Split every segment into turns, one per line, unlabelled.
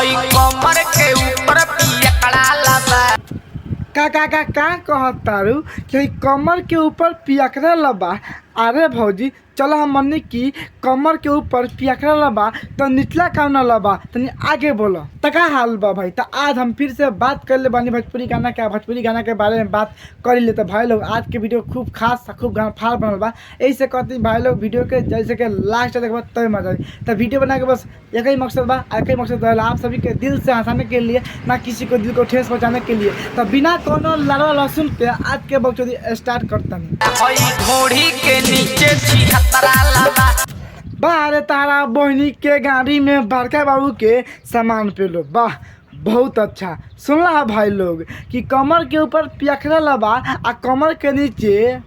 कमर के ऊपर पियकड़ा लबा।
का कहतारू कि कमर के ऊपर पियकड़ा लबा। अरे भौजी चलो हम मन्नी की कमर के ऊपर पियकड़ा लबा तो निचला काम न लबा तनी आगे बोलो तो का हाल बा भाई। तो आज हम फिर से बात कर ले बानी भोजपुरी गाना के बारे में बात कर ले। तो भाई लोग आज के वीडियो खूब खास खूब गाना फाड़ बनल बा। ऐसे कहते भाई लोग वीडियो के जैसे कि लास्ट देखबा तब मजा आई। तो वीडियो बना के बस एक ही मकसद बा, एक ही मकसद रहेला आप सभी के दिल से हंसाने के लिए, ना किसी को दिल को ठेस पहुँचाने के लिए। तो बिना कोनो लड़वा लहसुन के आज के बकचोदी स्टार्ट करता नहीं।
घोड़ी के नीचे छिहत्तरा लबा।
बाहर तारा बहनी के गाड़ी में बड़का बाबू के सामान पे लो। वाह बहुत अच्छा। सुन रहा भाई लोग कि कमर के ऊपर पियकड़ा लबा आ कमर के नीचे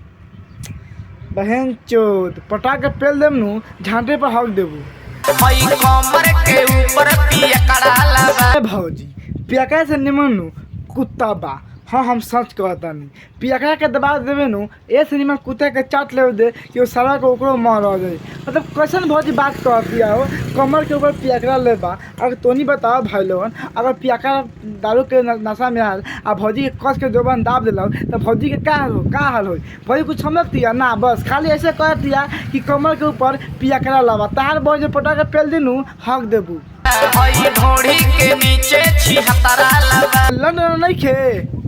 बहन चोद पटा के पेल देम नु झांटे पर हक देबू।
कमर के ऊपर पियकड़ा लबा।
भौजी पियकड़ा से निमन नु कुत्ता बा। हाँ हम सच कहता नहीं पियकड़ा के दबा देवे नु ऐसे निमन कुत्ते के चाट ले दे कि वो सारा को ओकरो मार आ जाए। मतलब कैसन भौजी बात कहती है हो कमर के ऊपर पियकड़ा लेबा। अगर तो नहीं बताओ भाई लोगन अगर पियकड़ा दारू के नशा में आल आ भौजी के कस के जोबन दाब दिला तो भौजी के का हाल हो। भौजी कुछ समझती है ना, बस खाली ऐसे कहती है कि कमर के ऊपर पियकड़ा लबा तार भौजी पटा के पेल दिनू हक देबू।
घोड़ी के नीचे छिहत्तरा लबा।
लड़ नहीं खे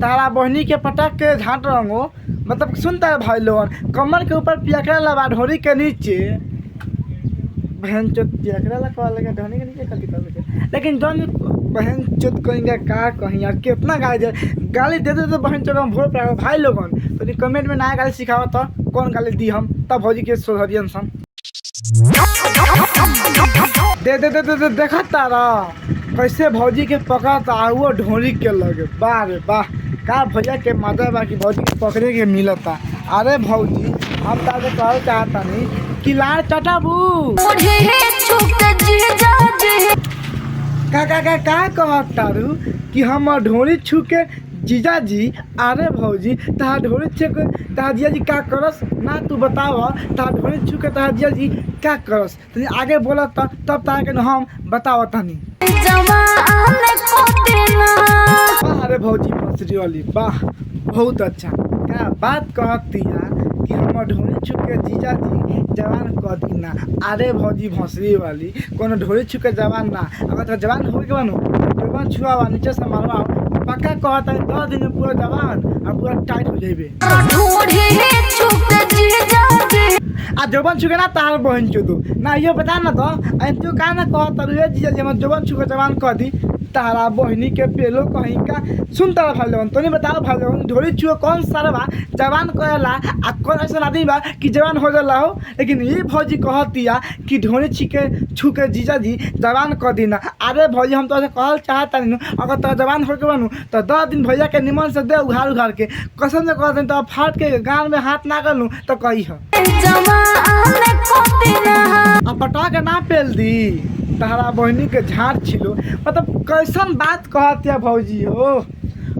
तारा बहनी के पटक के झाट रंगो। मतलब सुनता है भाई लोगन कमर के ऊपर पियकड़ा लबा ढोरी के नीचे बहन चोद पियकड़ा लगा लगा ढोरी के नीचे कल्टी कर लगे। लेकिन जौन बहन चोद कहेंगे का कहीं यार कितना गाली दे दे तो बहन चोद हम भोर पाएगा भाई लोगन। तो कमेंट में नया गाली सिखाओ तो कौन गाली दी हम तब भौजी के सोहरियन सन दे दे दे दे देखा तारा कैसे भौजी के पकड़ता वो ढोरी के लगे। वाह रे वाह का भैया के मजा बा कि भौजी के पकड़े के मिलता। अरे भौजी हम तारे कहल चाहता नहीं कि लाड़ चटाबू का कहतारू कि हम ढोरी छू के जीजा जी। अरे भौजी तहा ढोरी छू के तहा जीजा जी का करस ना तू बताव। तहा ढोरी छू के तहा जीजा जी का करस तनी आगे बोला तब तारा के हम बताव तनी। अरे भौजी भोसरी वाली वाह बहुत अच्छा क्या बात कहती है कि हम ढोरी छू के जीजा जी जवान कह दी ना। अरे भौजी भोसरी वाली कोनो ढोरी छू के जवान ना अगर तो जवान हो के बनू जवान छुआ नीचे से मारवा पक्का कहता है 10 दिन में पूरा जवान और पूरा टाइट हो जाइबे। आ जवान छुके ना तार बहन चुदू ना ये बता ना तो तू का ना कहता रे जीजा जी हम जवान छुके जवान कह दी तारा बहनी के पेलो कहीं का। सुन तारा भाई लोगन तो नहीं बताओ भाई लोगन ढोरी छुए कौन सारा बा जवान कहेला आ कौन ऐसा आदमी बा कि जवान हो जाला हो। लेकिन ये भौजी कहती है कि ढोरी छू के जीजा जी जवान कह दी ना। अरे भौजी हम तो ऐसे कहल चाहता नहीं अगर तो जवान हो के बनू तो 10 दिन भैया के निमन से दे उघाड़ के कसम से कहते तो फाट के गान में हाथ ना कर लूँ तो कही है पटा के ना पेल दी तारा बहनी के झाड़ छिलो। मतलब कैसन बात कहती है भौजी हो।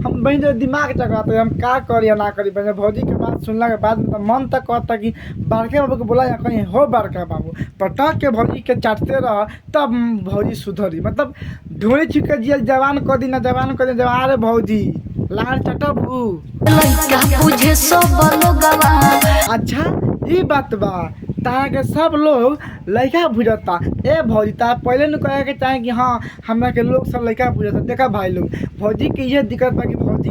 हम बहन जो दिमाग चकाते हम का करी या ना करी। बहन भौजी के बात सुनला के बाद मतलब मन तक कहता कि बड़के बाबू को बोला या कहीं हो बड़का बाबू पटक के भौजी के चाटते रह तब भौजी सुधरी। मतलब ढोरी छिके जिया जवान कह दी ना जवान कह दी जवान। अरे भौजी लाल चटबू अच्छा ये बात बा तारा के सब लोग लड़का बुझता। ए भौजी तारा पहले न कहे के चाहे कि हाँ हमरा के लोग सब लड़का बुझता। देखा भाई लोग भौजी के ये दिक्कत बा कि भौजी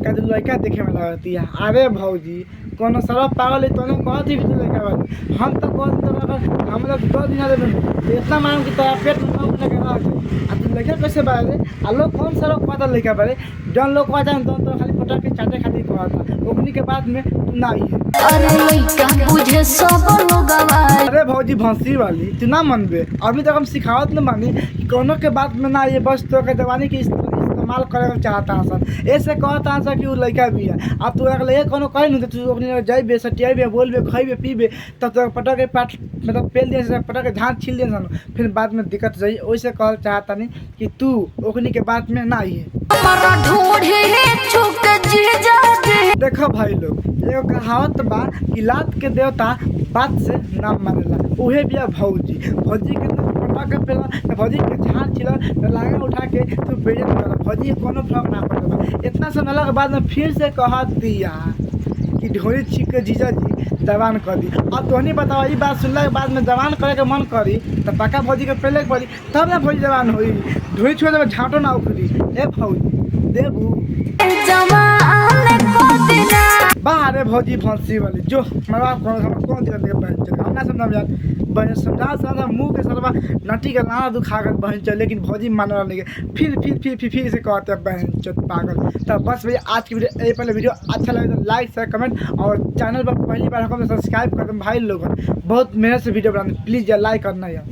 का लड़का देखे में लगती है। अरे भौजी कोनो सरफ पागल है तो कहती भी लड़का बात हम तो कहते हम लोग 2 दिन इतना मालूम कि तारा पेट में लगा तू लड़का कैसे बारे आ लोग कौन सा लोग पता लड़का बारे जौन लोग कहता है तो खाली पटा के चाटे खातिर कहता ओकनी के बाद में तू ना आई है। अरे भौजी भौंसी वाली तू ना मनबे अभी तक हम सिखावत न मानी कि कोनो के बात में ना ये बस तो के जवानी की इस्तेमाल करे चाहता हसन ऐसे कहता हसन कि वो लड़का भी है। अब तू अगले कोनो कहे न तू अपने जाइबे सटियाबे बोलबे खाइबे पीबे तब तो पटा के पाट मतलब पेल दिए पटा के झाँट छील दिए सन फिर बाद में दिक्कत जाई। वैसे कहल चाहता नहीं कि तू ओकनी के बात में ना आई है। देखो भाई लोग एगो कहावत बा कि लात के देवता बात से नाम मानेला उहे बिया भौजी। भौजी के पका के पहला तो भौजी के झाड़ छिला तो लागा उठा के तू बेइज्जत कर भौजी के कोनो फर्क ना पड़ता। इतना सुनला के बाद में फिर से कह दिया कि ढोरी छीक के जीजा जी जवान कर दी। अब तोहनी बताओ ई बात सुनला के बाद में जवान करे के मन करी तो पका भौजी के पहले पड़ी तब ना भौजी जवान होई। ढोरी छुए जब झाँटो ना उखड़ी ए भौजी देबू बाहर भौजी फंसी वाली जो मरवा कौन दिक्कत है बहन चल हम ना समझ यार बहन समझा मुंह के सरवा नटी का लाना दुखा कर बहन चल लेकिन भौजी मानने लगे फिर से कहते हैं बहन चल पागल। तो बस भैया आज की वीडियो ये पहले वीडियो अच्छा लगे तो लाइक शेयर कमेंट और चैनल पर पहली बार हमको सब्सक्राइब कर दो भाई लोग बहुत मेहनत से वीडियो बनाते प्लीज़ यार लाइक करना यार।